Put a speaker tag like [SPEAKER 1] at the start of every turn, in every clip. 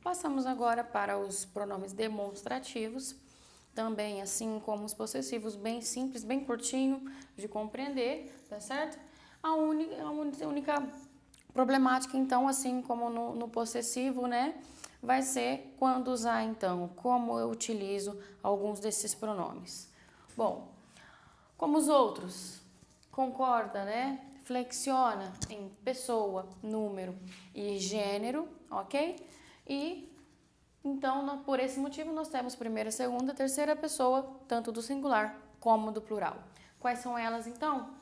[SPEAKER 1] Passamos agora para os pronomes demonstrativos, também assim como os possessivos, bem simples, bem curtinho de compreender, tá certo? A única problemática, então, assim como no possessivo, né, vai ser quando usar, então, como eu utilizo alguns desses pronomes. Bom, como os outros, concorda, né? Flexiona em pessoa, número e gênero, ok? E então, por esse motivo, nós temos primeira, segunda, terceira pessoa, tanto do singular como do plural. Quais são elas, então?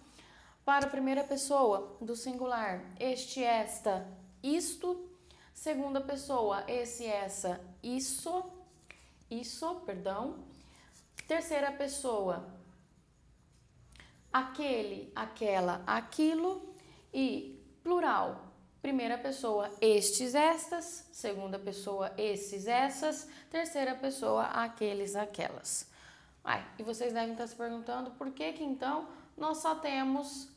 [SPEAKER 1] Para a primeira pessoa do singular, este, esta, isto. Segunda pessoa, esse, essa, isso. Terceira pessoa, aquele, aquela, aquilo. E plural, primeira pessoa, estes, estas. Segunda pessoa, esses, essas. Terceira pessoa, aqueles, aquelas. E vocês devem estar se perguntando por que então nós só temos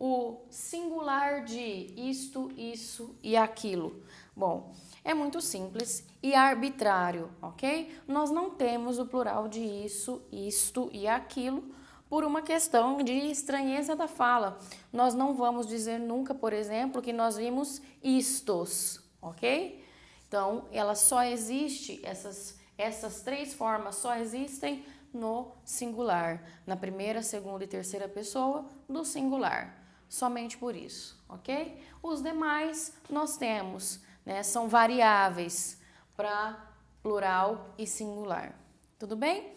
[SPEAKER 1] o singular de isto, isso e aquilo. Bom, é muito simples e arbitrário, ok? Nós não temos o plural de isso, isto e aquilo por uma questão de estranheza da fala. Nós não vamos dizer nunca, por exemplo, que nós vimos istos, ok? Então, ela só existe, essas três formas só existem no singular, na primeira, segunda e terceira pessoa do singular. Somente por isso, ok? Os demais nós temos, né? São variáveis para plural e singular. Tudo bem?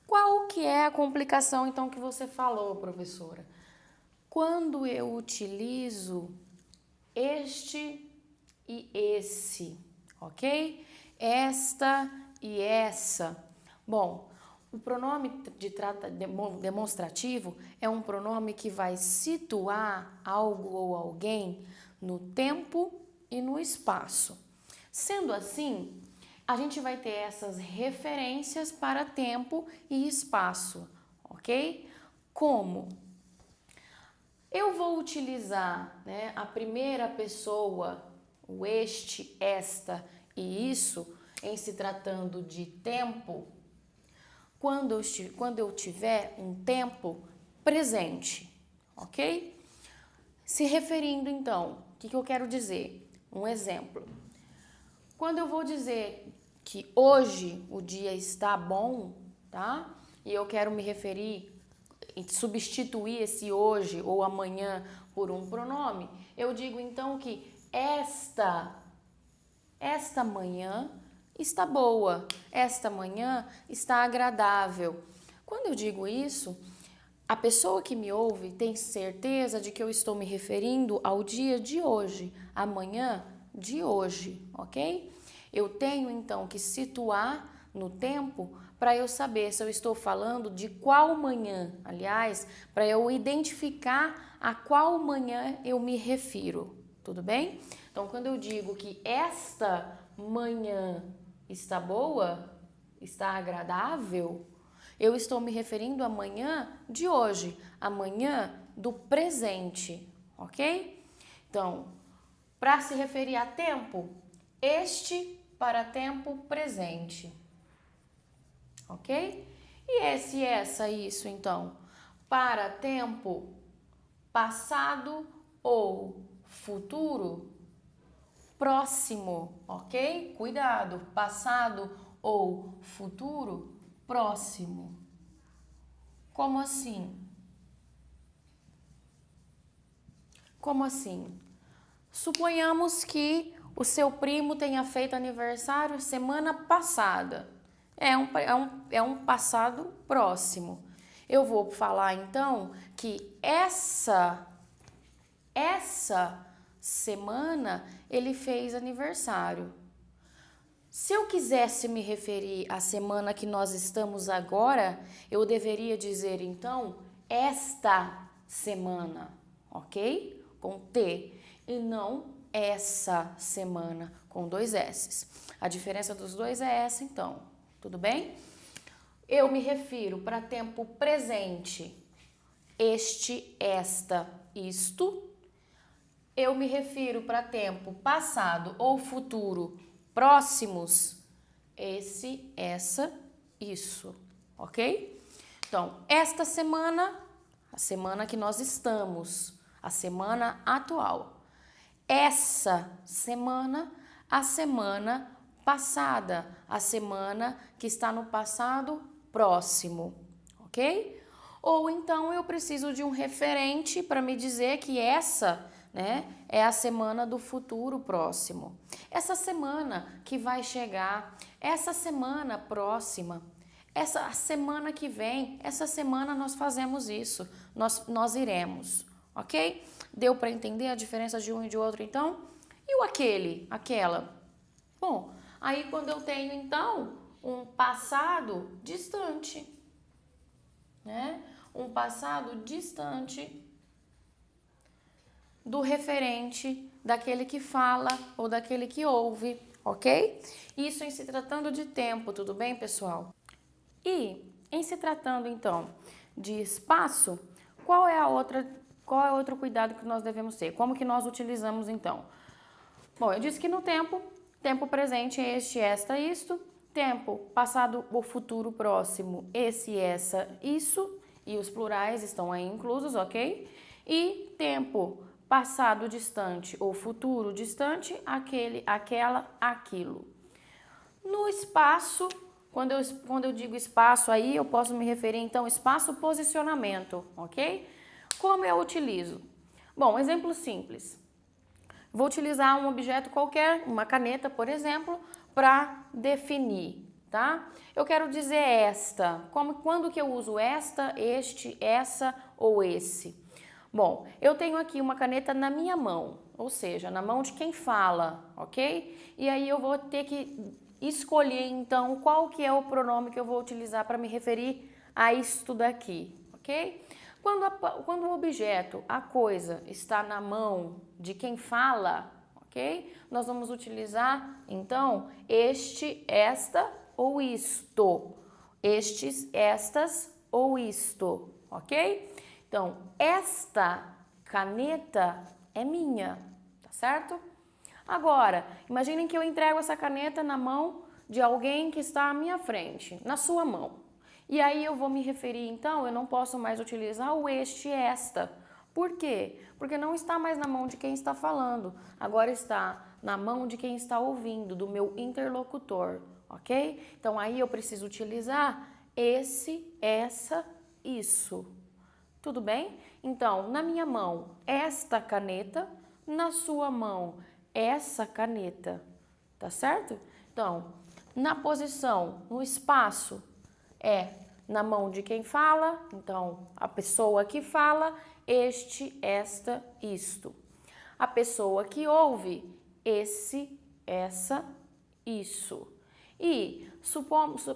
[SPEAKER 1] Qual que é a complicação, então, que você falou, professora? Quando eu utilizo este e esse, ok? Esta e essa. Bom, o pronome demonstrativo é um pronome que vai situar algo ou alguém no tempo e no espaço. Sendo assim, a gente vai ter essas referências para tempo e espaço, ok? Como? Eu vou utilizar, né, a primeira pessoa, o este, esta e isso, em se tratando de tempo, quando eu tiver um tempo presente, ok? Se referindo, então, o que eu quero dizer? Um exemplo. Quando eu vou dizer que hoje o dia está bom, tá? E eu quero me referir, substituir esse hoje ou amanhã por um pronome, eu digo então que esta manhã está boa, esta manhã está agradável. Quando eu digo isso, a pessoa que me ouve tem certeza de que eu estou me referindo ao dia de hoje, amanhã de hoje, ok? Eu tenho então que situar no tempo para eu saber se eu estou falando de qual manhã, aliás, para eu identificar a qual manhã eu me refiro, tudo bem? Então, quando eu digo que esta manhã está boa, está agradável, eu estou me referindo à manhã de hoje, amanhã do presente, ok? Então, para se referir a tempo, este para tempo presente, ok? E esse, essa, isso, então, para tempo passado ou futuro próximo, ok? Cuidado, passado ou futuro próximo. Como assim? Como assim? Suponhamos que o seu primo tenha feito aniversário semana passada. É um passado próximo. Eu vou falar então que essa semana ele fez aniversário. Se eu quisesse me referir à semana que nós estamos agora, eu deveria dizer então esta semana, ok? Com T, e não essa semana, com dois S's. A diferença dos dois é essa, então, tudo bem? Eu me refiro para tempo presente, este, esta, isto. Eu me refiro para tempo passado ou futuro, próximos, esse, essa, isso, ok? Então, esta semana, a semana que nós estamos, a semana atual. Essa semana, a semana passada, a semana que está no passado próximo, ok? Ou então eu preciso de um referente para me dizer que essa, né, é a semana do futuro próximo. Essa semana que vai chegar, essa semana próxima, essa semana que vem, essa semana nós fazemos isso, nós iremos, ok? Deu para entender a diferença de um e de outro então? E o aquele, aquela? Bom, aí quando eu tenho então um passado distante, né? Um passado distante do referente, daquele que fala ou daquele que ouve, ok? Isso em se tratando de tempo, tudo bem, pessoal? E em se tratando então de espaço, qual é outro cuidado que nós devemos ter? Como que nós utilizamos então? Bom, eu disse que no tempo presente é este, esta, isto, tempo passado ou futuro próximo, esse, essa, isso, e os plurais estão aí inclusos, ok? E tempo passado distante ou futuro distante, aquele, aquela, aquilo. No espaço, quando eu digo espaço aí, eu posso me referir então espaço posicionamento, ok? Como eu utilizo? Bom, exemplo simples. Vou utilizar um objeto qualquer, uma caneta, por exemplo, para definir, tá? Eu quero dizer esta. Quando que eu uso esta, este, essa ou esse? Bom, eu tenho aqui uma caneta na minha mão, ou seja, na mão de quem fala, ok? E aí eu vou ter que escolher, então, qual que é o pronome que eu vou utilizar para me referir a isto daqui, ok? Quando o objeto, a coisa, está na mão de quem fala, ok? Nós vamos utilizar, então, este, esta ou isto. Estes, estas ou isto, ok? Então, esta caneta é minha, tá certo? Agora, imaginem que eu entrego essa caneta na mão de alguém que está à minha frente, na sua mão. E aí eu vou me referir, então, eu não posso mais utilizar o este, esta. Por quê? Porque não está mais na mão de quem está falando, agora está na mão de quem está ouvindo, do meu interlocutor, ok? Então aí eu preciso utilizar esse, essa, isso. Tudo bem? Então, na minha mão, esta caneta, na sua mão, essa caneta, tá certo? Então, na posição, no espaço, é na mão de quem fala, então, a pessoa que fala, este, esta, isto. A pessoa que ouve, esse, essa, isso. E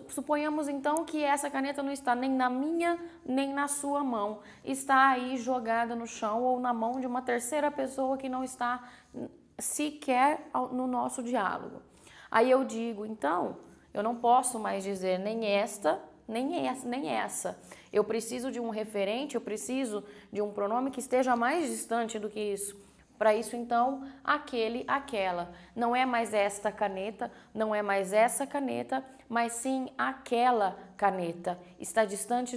[SPEAKER 1] suponhamos então que essa caneta não está nem na minha, nem na sua mão. Está aí jogada no chão ou na mão de uma terceira pessoa que não está sequer no nosso diálogo. Aí eu digo, então, eu não posso mais dizer nem esta, nem essa, nem essa. Eu preciso de um referente, eu preciso de um pronome que esteja mais distante do que isso. Para isso, então, aquele, aquela. Não é mais esta caneta, não é mais essa caneta, mas sim aquela caneta. Está distante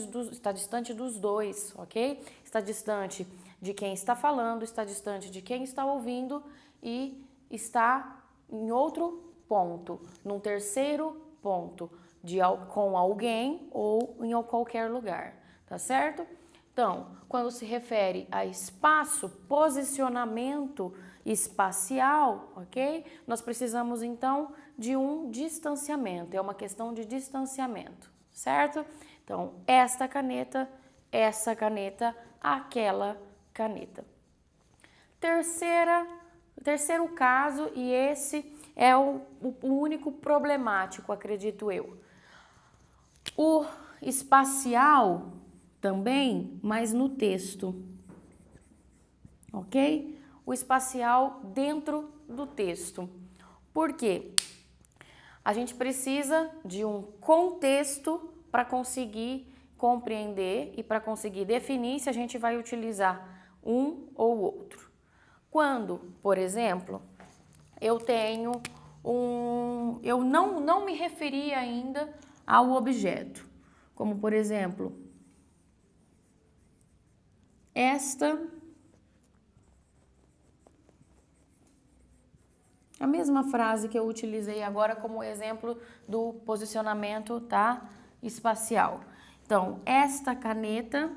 [SPEAKER 1] dos dois, ok? Está distante de quem está falando, está distante de quem está ouvindo e está em outro ponto, num terceiro ponto, com alguém ou em qualquer lugar, tá certo? Então, quando se refere a espaço, posicionamento espacial, ok? Nós precisamos, então, de um distanciamento. É uma questão de distanciamento, certo? Então, esta caneta, essa caneta, aquela caneta. Terceiro caso, e esse é o único problemático, acredito eu. O espacial também, mas no texto, ok? O espacial dentro do texto. Por quê? A gente precisa de um contexto para conseguir compreender e para conseguir definir se a gente vai utilizar um ou outro. Quando, por exemplo, eu tenho eu não me referi ainda ao objeto. Como, por exemplo, esta. A mesma frase que eu utilizei agora como exemplo do posicionamento, tá, espacial. Então, esta caneta,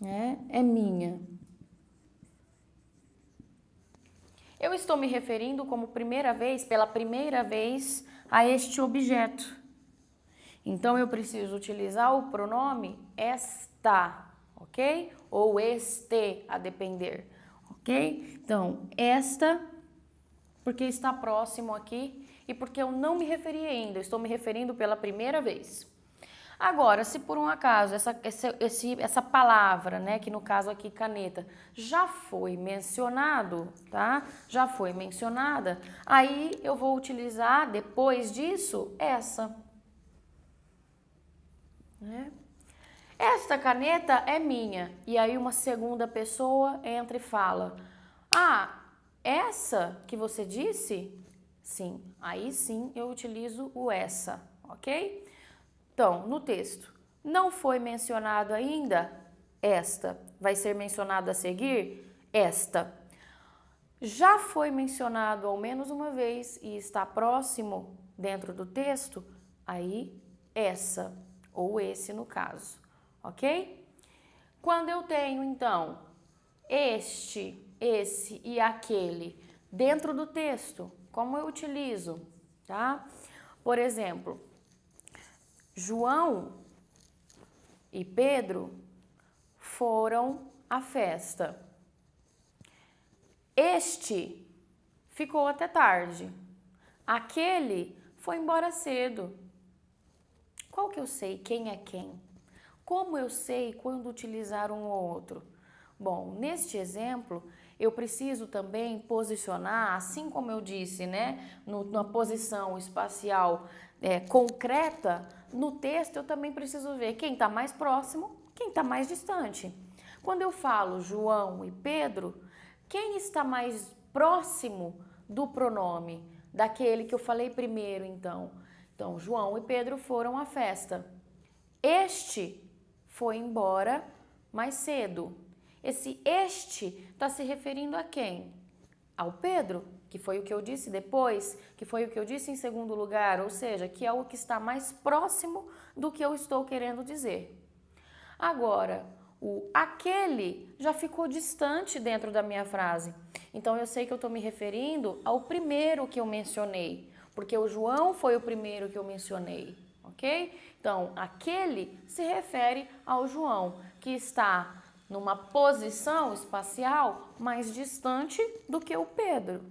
[SPEAKER 1] né, é minha. Eu estou me referindo como pela primeira vez, a este objeto. Então, eu preciso utilizar o pronome esta, ok? Ou este, a depender, ok? Então, esta, porque está próximo aqui e porque eu não me referi ainda, eu estou me referindo pela primeira vez. Agora, se por um acaso essa palavra, né, que no caso aqui caneta, já foi mencionado, tá? Já foi mencionada, aí eu vou utilizar depois disso essa. Né? Esta caneta é minha. E aí uma segunda pessoa entra e fala: ah, essa que você disse? Sim, aí sim eu utilizo o essa, ok? Então, no texto, não foi mencionado ainda esta, vai ser mencionado a seguir esta. Já foi mencionado ao menos uma vez e está próximo dentro do texto, aí essa, ou esse no caso, ok? Quando eu tenho, então, este, esse e aquele dentro do texto, como eu utilizo, tá? Por exemplo, João e Pedro foram à festa. Este ficou até tarde. Aquele foi embora cedo. Qual que eu sei quem é quem? Como eu sei quando utilizar um ou outro? Bom, neste exemplo, eu preciso também posicionar, assim como eu disse, né, na posição espacial concreta, no texto eu também preciso ver quem está mais próximo, quem está mais distante. Quando eu falo João e Pedro, quem está mais próximo do pronome, daquele que eu falei primeiro, então? Então, João e Pedro foram à festa. Este foi embora mais cedo. Esse este está se referindo a quem? Ao Pedro, que foi o que eu disse depois, que foi o que eu disse em segundo lugar, ou seja, que é o que está mais próximo do que eu estou querendo dizer. Agora, o aquele já ficou distante dentro da minha frase. Então, eu sei que eu estou me referindo ao primeiro que eu mencionei, porque o João foi o primeiro que eu mencionei, ok? Então, aquele se refere ao João, que está numa posição espacial mais distante do que o Pedro,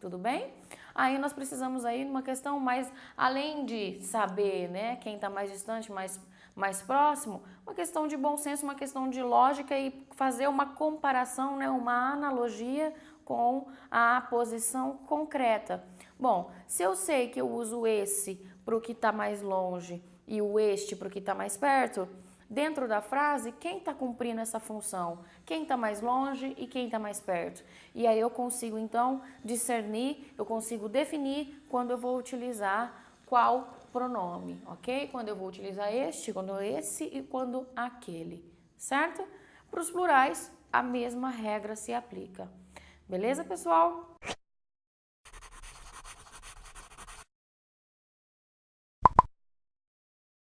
[SPEAKER 1] tudo bem? Aí nós precisamos aí numa questão mais, além de saber, né, quem está mais distante, mais próximo, uma questão de bom senso, uma questão de lógica e fazer uma comparação, né, uma analogia com a posição concreta. Bom, se eu sei que eu uso esse para o que está mais longe e o este para o que está mais perto, dentro da frase, quem está cumprindo essa função? Quem está mais longe e quem está mais perto? E aí eu consigo, então, discernir, eu consigo definir quando eu vou utilizar qual pronome, ok? Quando eu vou utilizar este, quando esse e quando aquele, certo? Para os plurais, a mesma regra se aplica. Beleza, pessoal?